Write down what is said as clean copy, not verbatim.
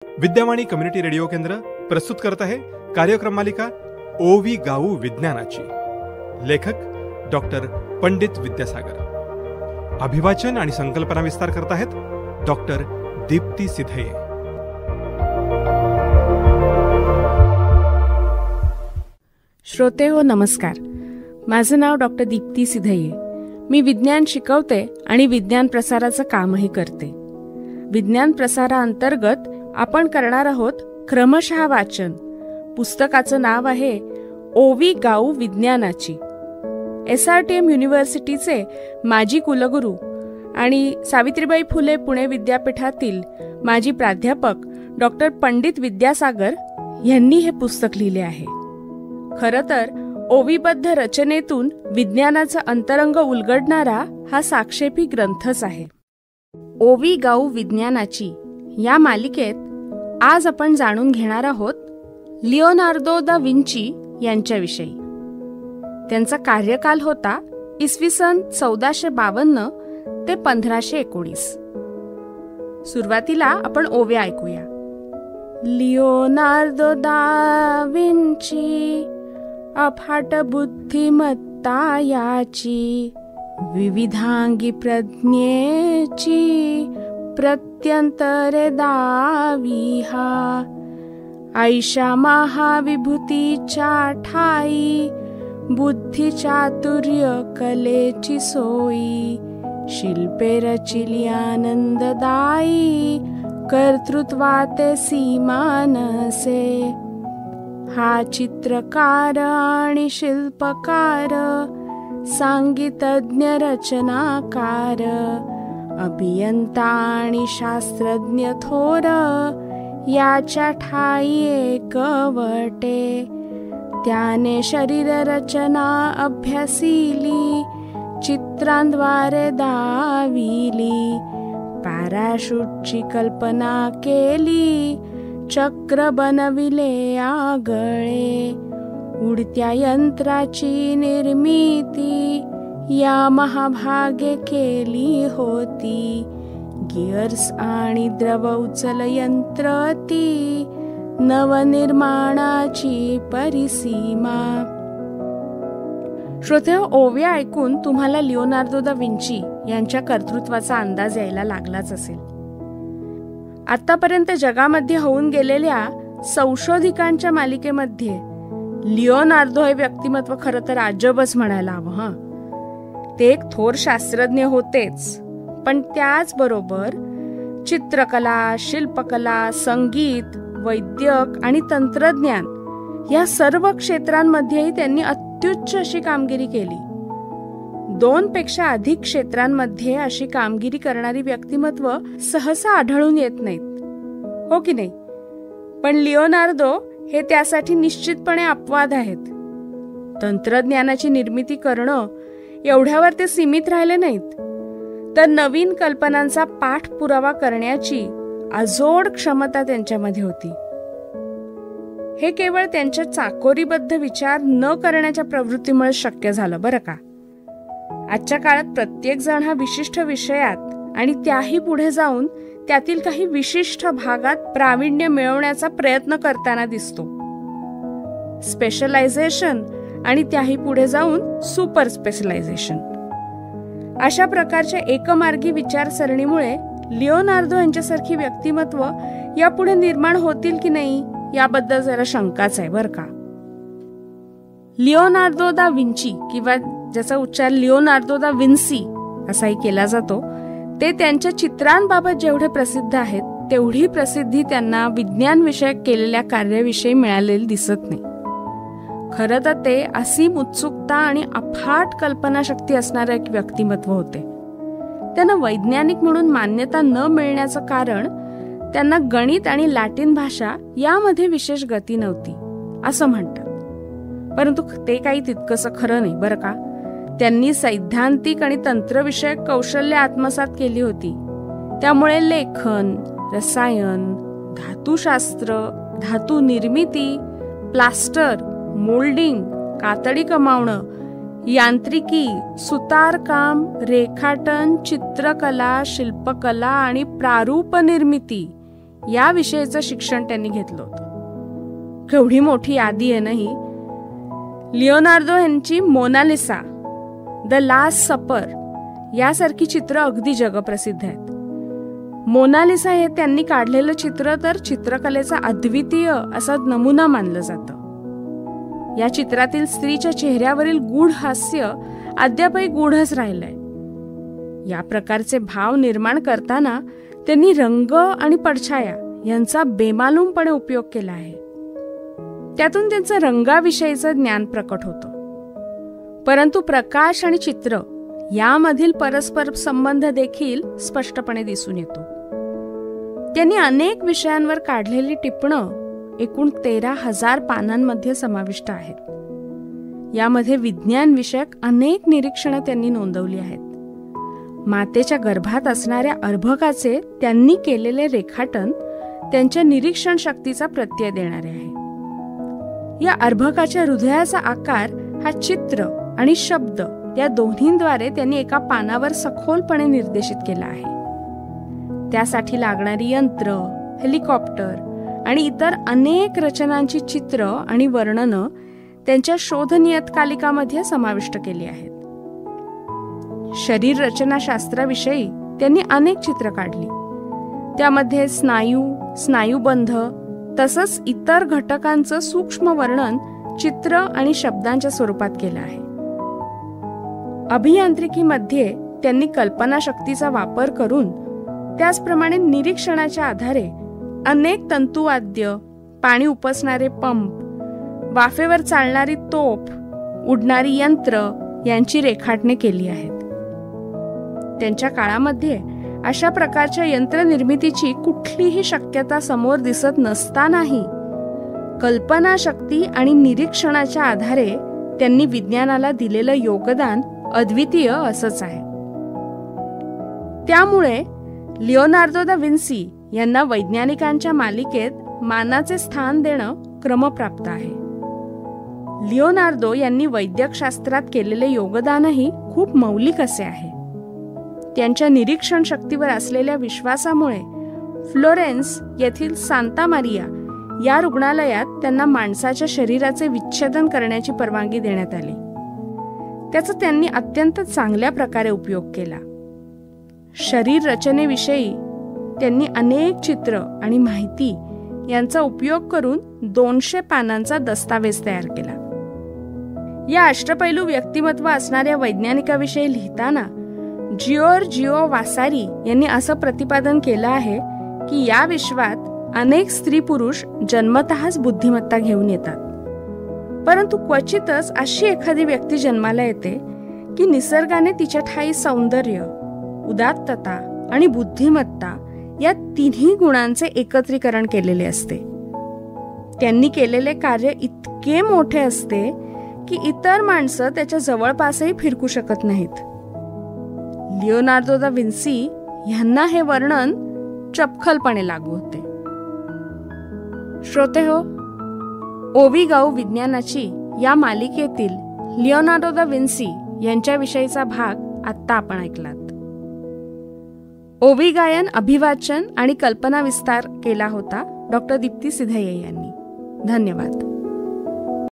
Vidyavani community radio केंद्र प्रस्तुत करत आहे कार्यक्रम मालिका ओवी गाऊ विज्ञानाची. लेखक डॉक्टर पंडित विद्यासागर. अभिवाचन आणि संकल्पना विस्तार करत आहेत डॉक्टर दीप्ती सिधये. श्रोते हो, नमस्कार. माझं नाव डॉक्टर दीप्ती सिधये. मी विज्ञान शिकवते आणि विज्ञान प्रसाराचं कामही करते. विज्ञान प्रसाराअंतर्गत आपण करणार आहोत क्रमशः वाचन. पुस्तकाचं नाव आहे ओवी गाऊ विज्ञानाची. SRTM युनिव्हर्सिटीचे माजी कुलगुरू आणि सावित्रीबाई फुले पुणे विद्यापीठातील माजी प्राध्यापक डॉक्टर पंडित विद्यासागर यांनी हे पुस्तक लिहिले आहे. खरं तर ओवीबद्ध रचनेतून विज्ञानाचं अंतरंग उलगडणारा हा साक्षेपी ग्रंथच आहे. ओवी गाऊ विज्ञानाची या मालिकेत आज आपण जाणून घेणार आहोत लिओनार्दो दा विंची यांच्याविषयी. त्यांचा कार्यकाल होता इसवी सन 1452 ते 1519. सुरुवातीला आपण ओव्या ऐकूया. लिओनार्दो दा विंची अफाट बुद्धिमत्ता याची, विविधांगी प्रज्ञेची प्रत्यंतरे दावी हा. ऐशा महाविभूतीच्या ठाई, बुद्धी चातुर्य कलेची सोयी, शिल्पे रचिली आनंददायी, कर्तृत्वाते सीमा नसे. हा चित्रकार आणि शिल्पकार, संगीतज्ञ रचनाकार, अभियंता आणि शास्त्रज्ञ थोर, याच्या ठाई एकवटे. त्याने शरीर रचना अभ्यासिली, चित्रांद्वारे दाविली, पॅराशूटची कल्पना केली, चक्र बनविले आगळे, उडत्या यंत्राची निर्मिती या महाभागे केली होती, गिअर्स आणि द्रव उचल यंत्र ती नवनिर्माणाची परिसीमा. श्रोते, ओव्या ऐकून तुम्हाला लिओनार्दो दा विंची यांच्या कर्तृत्वाचा अंदाज यायला लागलाच असेल. आतापर्यंत जगामध्ये होऊन गेलेल्या संशोधिकांच्या मालिकेमध्ये लिओनार्दो हे व्यक्तिमत्व खरं तर अजबच म्हणायला हवं. ते एक थोर शास्त्रज्ञ होतेच, पण त्याचबरोबर चित्रकला, शिल्पकला, संगीत, वैद्यक आणि तंत्रज्ञान या सर्व क्षेत्रांमध्येही त्यांनी अत्युच्च अशी कामगिरी केली. 2 पेक्षा अधिक क्षेत्रांमध्ये अशी कामगिरी करणारी व्यक्तिमत्व सहसा आढळून येत नाहीत, हो की नाही? पण लिओनार्दो हे त्यासाठी निश्चितपणे अपवाद आहेत. तंत्रज्ञानाची निर्मिती करणं एवढ्यावर ते सीमित राहिले नाहीत, तर नवीन कल्पनांचा पाठपुरावा करण्याची अजोड क्षमता त्यांच्यामध्ये होती. हे केवळ त्यांच्या चाकोरीबद्ध विचार न करण्याच्या प्रवृत्तीमुळे शक्य झालं, बरं का? आजच्या काळात प्रत्येक जण हा विशिष्ट विषयात आणि त्याही पुढे जाऊन त्यातील काही विशिष्ट भागात प्रावीण्य मिळवण्याचा प्रयत्न करताना दिसतो. स्पेशलायझेशन आणि त्याही पुढे जाऊन सुपर स्पेशलायझेशन. अशा प्रकारच्या एकमार्गी विचारसरणीमुळे लिओनार्दो यांच्यासारखी व्यक्तिमत्व यापुढे निर्माण होतील की नाही याबद्दल जरा शंकाच आहे, बरं का? लिओनार्दो दा विंची किंवा ज्याचा उच्चार लिओनार्दो दा विन्सी असाही केला जातो, ते त्यांच्या चित्रांबाबत जेवढे प्रसिद्ध आहेत तेवढी प्रसिद्धी त्यांना विज्ञान विषयक केलेल्या कार्याविषयी मिळालेली दिसत नाही. खरं तर ते असीम उत्सुकता आणि अफाट कल्पनाशक्ती असणारे एक व्यक्तिमत्व होते. त्यांना वैज्ञानिक म्हणून मान्यता न मिळण्याचं कारण त्यांना गणित आणि लॅटिन भाषा यामध्ये विशेष गती नव्हती असं म्हणतात. परंतु ते काही तितकंसं खरं नाही, बरं का? त्यांनी सैद्धांतिक आणि तंत्रविषयक कौशल्य आत्मसात केली होती. त्यामुळे लेखन, रसायन, धातुशास्त्र, धातू निर्मिती, प्लास्टर, मोल्डिंग, कातडी कमावणं, यांत्रिकी, सुतारकाम, रेखाटन, चित्रकला, शिल्पकला आणि प्रारूप निर्मिती याविषयीचं शिक्षण त्यांनी घेतलं होतं. केवढी मोठी यादी आहे ना ही. लिओनार्दो यांची मोनालिसा, द लास्ट सपर यासारखी चित्र अगदी जगप्रसिद्ध आहेत. मोनालिसा हे त्यांनी काढलेलं चित्र तर चित्रकलेचा अद्वितीय असा नमुना मानलं जातं. या चित्रातील स्त्रीच्या चेहऱ्यावरील गूढ हास्य अद्यापही गूढच राहिलंय. या प्रकारचे भाव निर्माण करताना त्यांनी रंग आणि पडछाया यांचा बेमालूमपणे उपयोग केला आहे. त्यातून त्यांचं रंगाविषयीचं ज्ञान प्रकट होतं. परंतु प्रकाश आणि चित्र यामधील परस्पर संबंध देखील स्पष्टपणे दिसून येतो. त्यांनी अनेक विषयांवर काढलेली टिपणं एकूण 13,000 पानांमध्ये समाविष्ट आहेत. यामध्ये विज्ञान विषयक अनेक निरीक्षणं त्यांनी नोंदवली आहेत. मातेच्या गर्भात असणाऱ्या अर्भकाचे त्यांनी केलेले रेखाटन त्यांच्या निरीक्षण शक्तीचा प्रत्यय देणारे आहे. या अर्भकाच्या हृदयाचा आकार हा चित्र आणि शब्द या दोन्हींद्वारे त्यांनी एका पानावर सखोलपणे निर्देशित केला आहे. त्यासाठी लागणारी यंत्र, हेलिकॉप्टर आणि इतर अनेक रचनांची चित्र आणि वर्णनं त्यांच्या शोध नियतकालिकामध्ये समाविष्ट केली आहेत. शरीर रचनाशास्त्राविषयी त्यांनी अनेक चित्र काढली. त्यामध्ये स्नायू, स्नायुबंध तसंच इतर घटकांचं सूक्ष्म वर्णन चित्र आणि शब्दांच्या स्वरूपात केलं आहे. अभियांत्रिकीमध्ये त्यांनी कल्पनाशक्तीचा वापर करून त्याचप्रमाणे निरीक्षणाच्या आधारे अनेक तंतुवाद्य, पाणी उपसणारे पंप, वाफेवर चालणारी तोफ, उडणारी यंत्र यांची रेखाटने केली आहेत. त्यांच्या काळामध्ये अशा प्रकारच्या यंत्रनिर्मितीची कुठलीही शक्यता समोर दिसत नसतानाही कल्पनाशक्ती आणि निरीक्षणाच्या आधारे त्यांनी विज्ञानाला दिलेलं योगदान अद्वितीय असंच आहे. त्यामुळे लिओनार्दो दा विन्सी यांना वैज्ञानिकांच्या मालिकेत मानाचे स्थान देणं क्रमप्राप्त आहे. लिओनार्दो यांनी वैद्यकशास्त्रात केलेले योगदानही खूप मौलिक असे आहे. त्यांच्या निरीक्षण शक्तीवर असलेल्या विश्वासामुळे फ्लोरेन्स येथील सांता मारिया या रुग्णालयात त्यांना माणसाच्या शरीराचे विच्छेदन करण्याची परवानगी देण्यात आली. त्याचा त्यांनी अत्यंत चांगल्या प्रकारे उपयोग केला. शरीर रचनेविषयी त्यांनी अनेक चित्र आणि माहिती यांचा उपयोग करून 200 पानांचा दस्तावेज तयार केला. या अष्टपैलू व्यक्तिमत्व असणाऱ्या वैज्ञानिकाविषयी लिहिताना जिओर्जिओ वासारी यांनी असं प्रतिपादन केलं आहे की या विश्वात अनेक स्त्री पुरुष जन्मतःच बुद्धिमत्ता घेऊन येतात, परंतु क्वचितच अशी एखादी व्यक्ती जन्माला येते की निसर्गाने तिच्या ठायी सौंदर्य, उदात्तता आणि बुद्धिमत्ता या तिन्ही गुणांचे एकत्रीकरण केलेले असते. त्यांनी केलेले कार्य इतके मोठे असते की इतर माणसं त्याच्या जवळपासही फिरकू शकत नाहीत. लिओनार्दो दा विन्सी यांना हे वर्णन चपखलपणे लागू होते. श्रोतेहो, ओवी गाऊ विज्ञानाची या मालिकेतील लिओनार्दो दा विन्सी यांच्याविषयीचा भाग आत्ता आपण ऐकलात. ओवी गायन, अभिवाचन आणि कल्पना विस्तार केला होता डॉक्टर दीप्ती सिधये यांनी. धन्यवाद.